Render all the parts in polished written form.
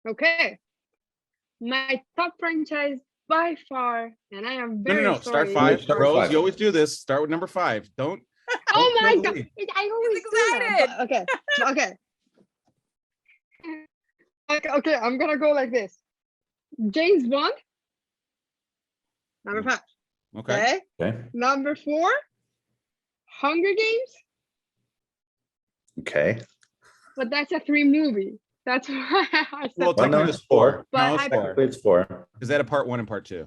Okay. My top franchise by far, and I am No, very no, no. Start sorry. five. Start Rose, five. you always do this. Start with number 5. Don't Oh my throw the god! lead. I always do that. But okay. Okay, I'm gonna go like this. James Bond, number 5. Okay. Okay. Number 4, Hunger Games, Okay. but that's a 3 movie. That's why I said Well, Well, no, technically it's it's 4. But No, it's I- 4. It's 4. Because they had a part 1 and part 2.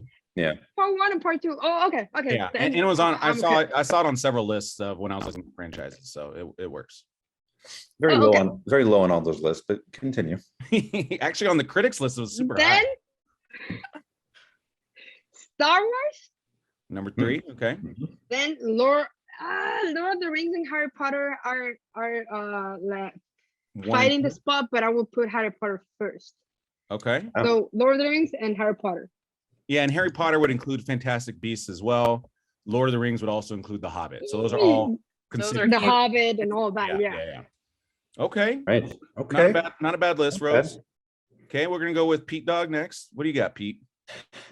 part 1 and part 2. Oh, okay. Yeah, Then and it was on. I I'm saw okay. it. I saw it on several lists of when I was looking for franchises, so it works. Very Oh, low okay. on all those lists, but continue. Actually, on the critics list, it was super Then high. Star Wars, Number 3. Okay. then Lord of the Rings and Harry Potter are like fighting the spot, but I will put Harry Potter first. Okay. Oh. So Lord of the Rings and Harry Potter. Yeah, and Harry Potter would include Fantastic Beasts as well. Lord of the Rings would also include The Hobbit. So those are all considered. The Hobbit and all that. Yeah. Okay. Right. Okay. Not a bad list, Not bad. Rose. Okay, we're gonna go with Pete Dog next. What do you got, Pete?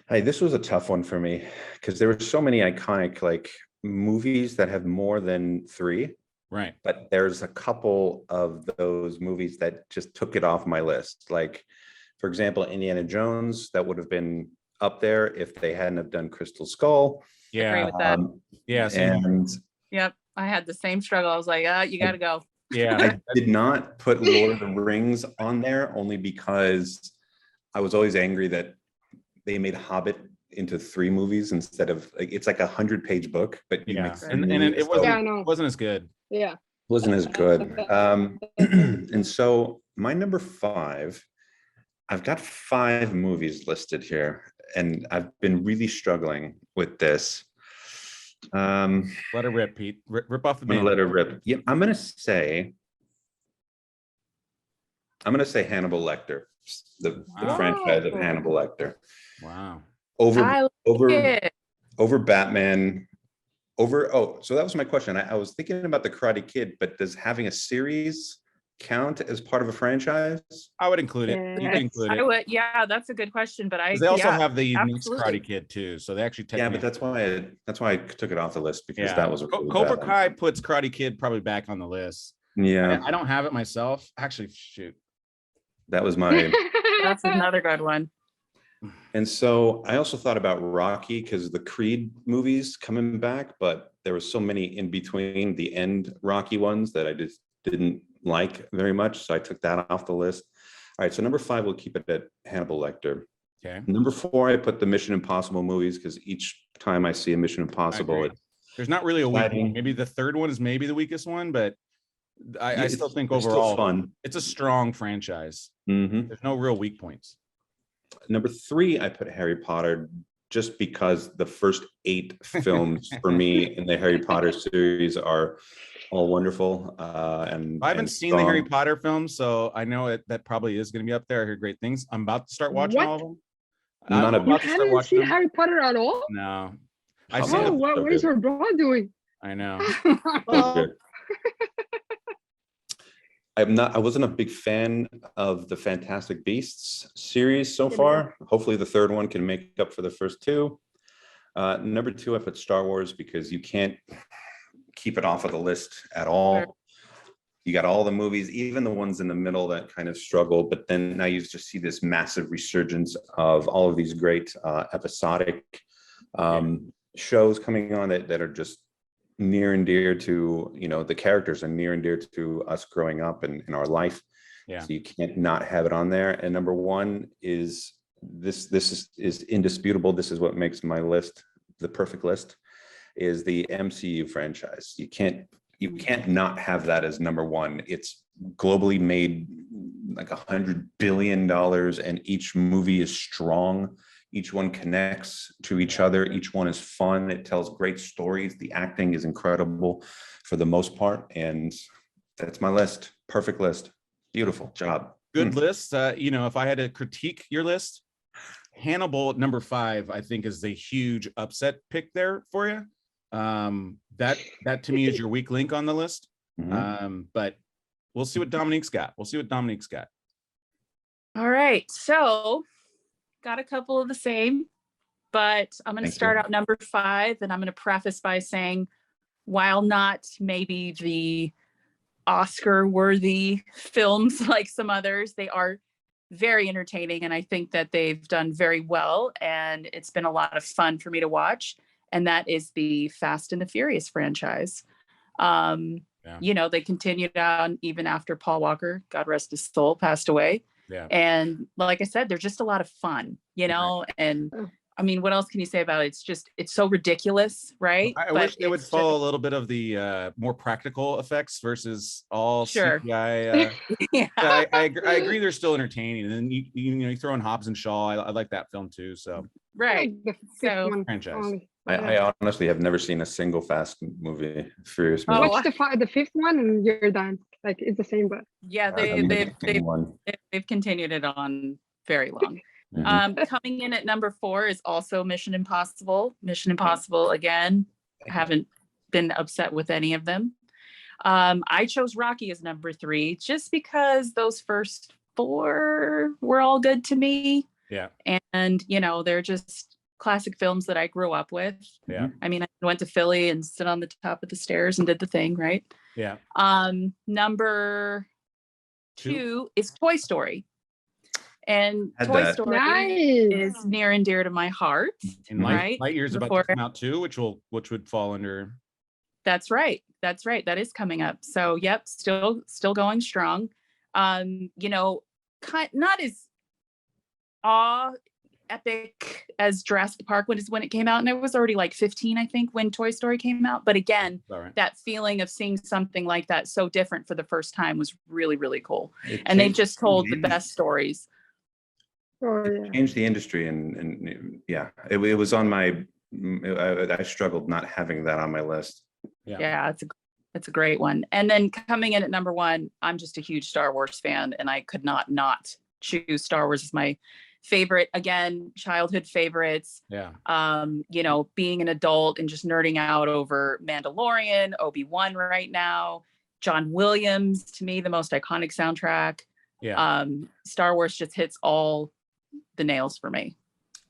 Hey, this was a tough one for me because there were so many iconic like movies that have more than 3, Right. but there's a couple of those movies that just took it off my list. Like, for example, Indiana Jones, that would have been up there if they hadn't have done Crystal Skull. Yeah. Agree with that. Yeah. Same. And Yep. I had the same struggle. I was like, you got to go. Yeah. I did not put Lord of the Rings on there only because I was always angry that they made Hobbit into 3 movies instead of like it's like 100-page book, but you Yeah. make 3 And movies, it so Yeah, I know. wasn't as good. Yeah. wasn't as good. And so my number 5, I've got 5 movies listed here, and I've been really struggling with this. Let it rip, Pete. Rip off the I'm gonna band. let it rip. Yeah, I'm gonna say Hannibal Lecter, the Wow. franchise of Hannibal Lecter. Wow. I like over it. over Batman. So that was my question. I was thinking about the Karate Kid, but does having a series count as part of a franchise? I would include it. You can include I it. would. Yeah, that's a good question. But 'Cause they also yeah, have the unique absolutely. Karate Kid too. So they actually Yeah, technically. but that's why I took it off the list because Yeah. that was a really Cobra bad one. Kai puts Karate Kid probably back on the list. Yeah, I don't have it myself. Actually, shoot. that was my. That's another good one. And so I also thought about Rocky because the Creed movies coming back, but there were so many in between the end Rocky ones that I just didn't like very much. So I took that off the list. All right, so number 5, we'll keep it at Hannibal Lecter. Okay. Number 4, I put the Mission Impossible movies because each time I see a Mission Impossible, agree. There's not really a weak Exciting. one. Maybe the third one is maybe the weakest one, but I still think it's still overall fun. it's a strong franchise. Mhm. There's no real weak points. Number 3, I put Harry Potter just because the first 8 films for me in the Harry Potter series are all wonderful. And I haven't and seen the Harry strong. Potter films, so I know that probably is going to be up there. I heard great things. I'm about to start watching What? all of them. Not I'm a- You about to start haven't watching seen them. Harry Potter at all? No, I Oh, see man. Oh, them. what is your bra doing? I know. So good. I wasn't a big fan of the Fantastic Beasts series so far. Hopefully the third one can make up for the first 2. Number 2, I put Star Wars because you can't keep it off of the list at all. Sure. You got all the movies, even the ones in the middle that kind of struggle, but then now you just see this massive resurgence of all of these great episodic shows coming on that are just near and dear to, the characters are near and dear to us growing up and in our life. Yeah. So you can't not have it on there. And number 1 is this is indisputable. This is what makes my list the perfect list, is the MCU franchise. You can't not have that as number 1. It's globally made like $100 billion, and each movie is strong. Each one connects to each other. Each one is fun. It tells great stories. The acting is incredible for the most part. And that's my list. Perfect list. Beautiful job. Good list. If I had to critique your list, Hannibal at number 5, I think, is the huge upset pick there for you. That to me is your weak link on the list. Mhm. But we'll see what Dominique's got. All right. So got a couple of the same, but I'm going to start out number 5, and I'm going to preface by saying, while not maybe the Oscar-worthy films like some others, they are very entertaining, and I think that they've done very well, and it's been a lot of fun for me to watch, and that is the Fast and the Furious franchise. You know, they continued on even after Paul Walker, God rest his soul, passed away. Yeah. And like I said, they're just a lot of fun, you know, and I mean, what else can you say about it? It's so ridiculous, right? I wish they would follow a little bit of the more practical effects versus all CGI. Yeah. I agree. They're still entertaining, and then you throw in Hobbs and Shaw. I like that film too. So right. So franchise. I honestly have never seen a single Fast movie, Furious movie. Watch the 5th one and you're done. Like it's the same, but yeah, they've continued it on very long. Coming in at number 4 is also Mission Impossible. Mission Impossible again. Haven't been upset with any of them. I chose Rocky as number 3 just because those first 4 were all good to me. Yeah. And you know, they're just classic films that I grew up with. Yeah. I mean, I went to Philly and stood on the top of the stairs and did the thing, right? Yeah. Number 2 is Toy Story. And Toy Story is near and dear to my heart. And right? Lightyear's about to come out too, which would fall under. That's right. That is coming up. So yep, still going strong. You know, not as epic as Jurassic Park when it came out, and I was already like 15, I think, when Toy Story came out. But again, that feeling of seeing something like that so different for the first time was really, really cool. And they just told the best stories. It changed the industry, and yeah, it was on my. I struggled not having that on my list. Yeah, it's a great one. And then coming in at number 1, I'm just a huge Star Wars fan, and I could not choose Star Wars as my favorite. Again, childhood favorites. Yeah. You know, being an adult and just nerding out over Mandalorian, Obi-Wan right now, John Williams, to me, the most iconic soundtrack. Yeah. Star Wars just hits all the nails for me.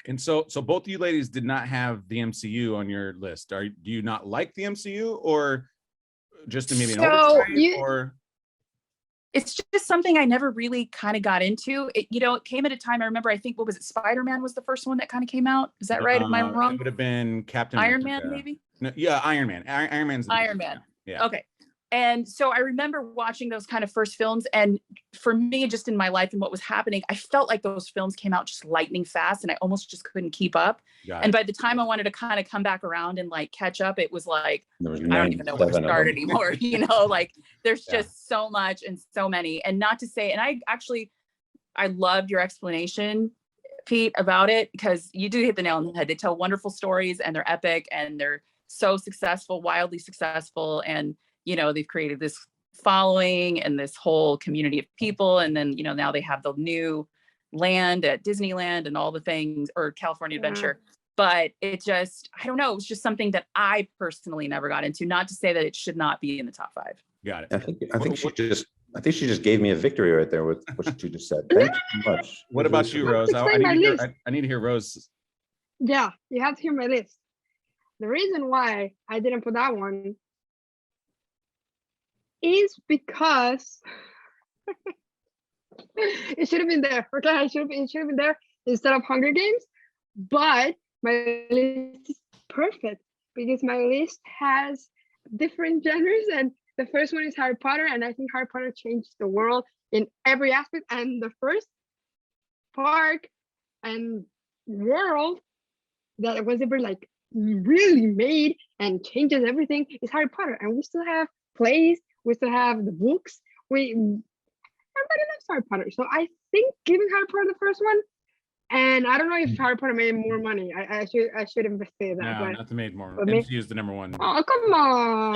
And so both of you ladies did not have the MCU on your list. Do you not like the MCU, or just maybe an oversight, or? It's just something I never really kind of got into. It came at a time, I remember, I think, what was it? Spider-Man was the first one that kind of came out. Is that right? Am I wrong? It would have been Captain Iron America. Man, maybe? No, yeah, Iron Man. Iron Man's the Iron Man. Yeah. Okay. And so I remember watching those kind of first films, and for me, just in my life and what was happening, I felt like those films came out just lightning fast, and I almost just couldn't keep up. And by the time I wanted to kind of come back around and like catch up, it was like, I don't even know where to start anymore. You know, like there's just so much and so many. And not to say, and I loved your explanation, Pete, about it, because you do hit the nail on the head. They tell wonderful stories, and they're epic, and they're so successful, wildly successful. And you know, they've created this following and this whole community of people. And then, you know, now they have the new land at Disneyland and all the things, or California Adventure. But it just, I don't know, it was just something that I personally never got into. Not to say that it should not be in the top 5. Got it. I think she just gave me a victory right there with what she just said. Thank you so much. What about you, Rose? I need to hear Rose. Yeah, you have to hear my list. The reason why I didn't put that one is because it should have been there. Okay, it should have been there instead of Hunger Games. But my list is perfect because my list has different genres, and the first one is Harry Potter, and I think Harry Potter changed the world in every aspect. And the first park and world that was ever like really made and changes everything is Harry Potter, and we still have plays. We still have the books. Everybody loves Harry Potter. So I think giving Harry Potter the first one, and I don't know if Harry Potter made more money. I should investigate that. No, nothing made more. MCU is the number 1. Oh, come on.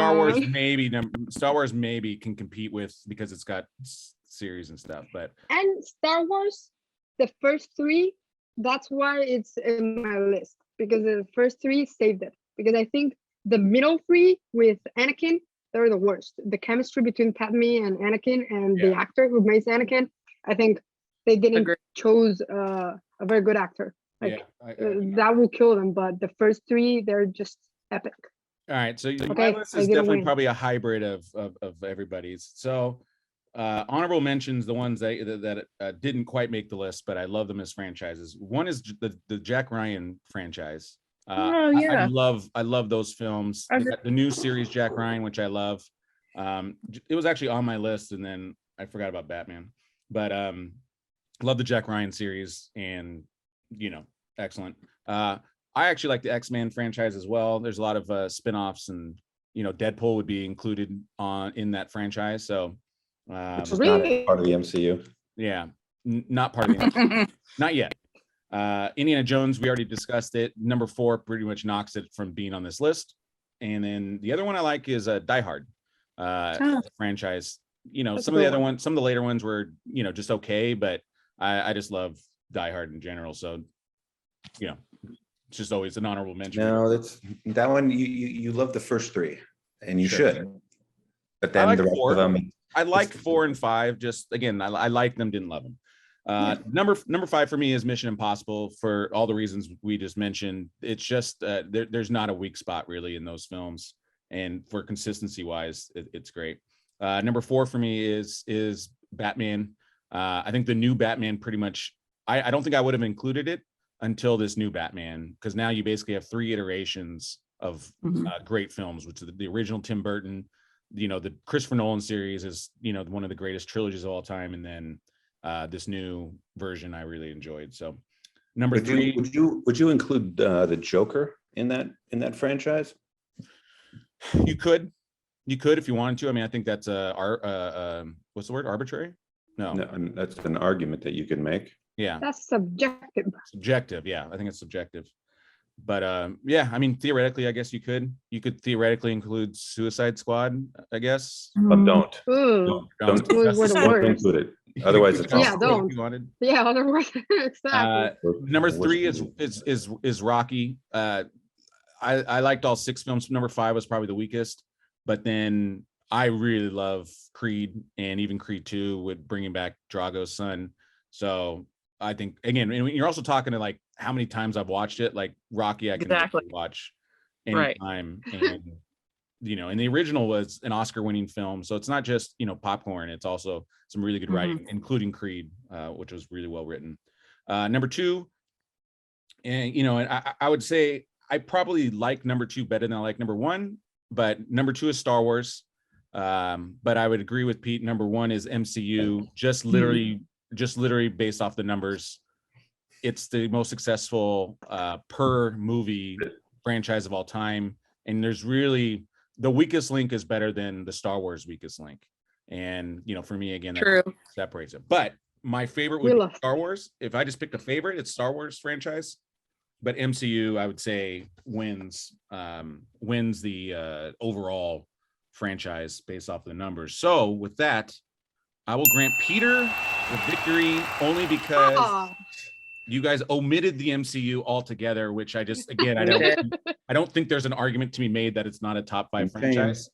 Star Wars maybe can compete with, because it's got series and stuff. And Star Wars, the first 3, that's why it's in my list, because the first 3 saved it. Because I think the middle 3 with Anakin, they're the worst. The chemistry between Padme and Anakin and the actor who makes Anakin, I think they didn't Agree. choose a very good actor. Like Yeah. that will kill them. But the first three, they're just epic. All right, so my Okay, list I is get a definitely win. probably a hybrid of everybody's. So honorable mentions, the ones that didn't quite make the list, but I love them as franchises. One is the Jack Ryan franchise. Oh, yeah. I love those films. They got the new series Jack Ryan, which I love. It was actually on my list, and then I forgot about Batman. But love the Jack Ryan series, and excellent. I actually like the X-Men franchise as well. There's a lot of spin-offs, and Deadpool would be included in that franchise. So Which is Really? not part of the MCU. yeah, not part of the not yet. Indiana Jones, we already discussed it. Number 4 pretty much knocks it from being on this list. And then the other one I like is Die Hard franchise. That's Some of the cool. other ones, some of the later ones were just okay, but I just love Die Hard in general. So it's just always an honorable mention. No, that one. You love the first 3, and you Sure. should. But then like the rest 4. of them. I liked 4 and 5. Just again, I liked them, didn't love them. Number 5 for me is Mission Impossible for all the reasons we just mentioned. It's just there's not a weak spot really in those films, and for consistency wise, it's great. Number 4 for me is Batman. I think the new Batman pretty much. I don't think I would have included it until this new Batman, because now you basically have 3 iterations of great films, which is the original Tim Burton. The Christopher Nolan series is one of the greatest trilogies of all time, and then this new version I really enjoyed. So number 3, would you include the Joker in that franchise? You could if you wanted to. I mean, I think that's what's the word? Arbitrary? No, That's an argument that you can make. Yeah, That's subjective. subjective. Yeah, I think it's subjective. But yeah, I mean, theoretically, I guess you could theoretically include Suicide Squad, I guess. But don't. Ooh. Don't Those were the don't worst. include it. Otherwise, it's Yeah, awful. don't. If you wanted. Yeah, otherwise, exactly. Number 3 is Rocky. I liked all 6 films. Number 5 was probably the weakest, but then I really love Creed, and even Creed 2 with bringing back Drago's son. So I think, again, you're also talking to like how many times I've watched it. Like Rocky, I can watch anytime. And and the original was an Oscar-winning film, so it's not just popcorn. It's also some really good writing, including Creed, which was really well written. Number 2, and I would say I probably like number 2 better than I like number 1, but number 2 is Star Wars. But I would agree with Pete. Number 1 is MCU. Just literally based off the numbers, it's the most successful per movie franchise of all time. And there's really, the weakest link is better than the Star Wars weakest link. And for me, again, that separates it. But my favorite would be Star Wars. If I just picked a favorite, it's Star Wars franchise. But MCU, I would say, wins the overall franchise based off the numbers. So with that, I will grant Peter the victory only because you guys omitted the MCU altogether, which I just, again, I don't think there's an argument to be made that it's not a top 5 franchise.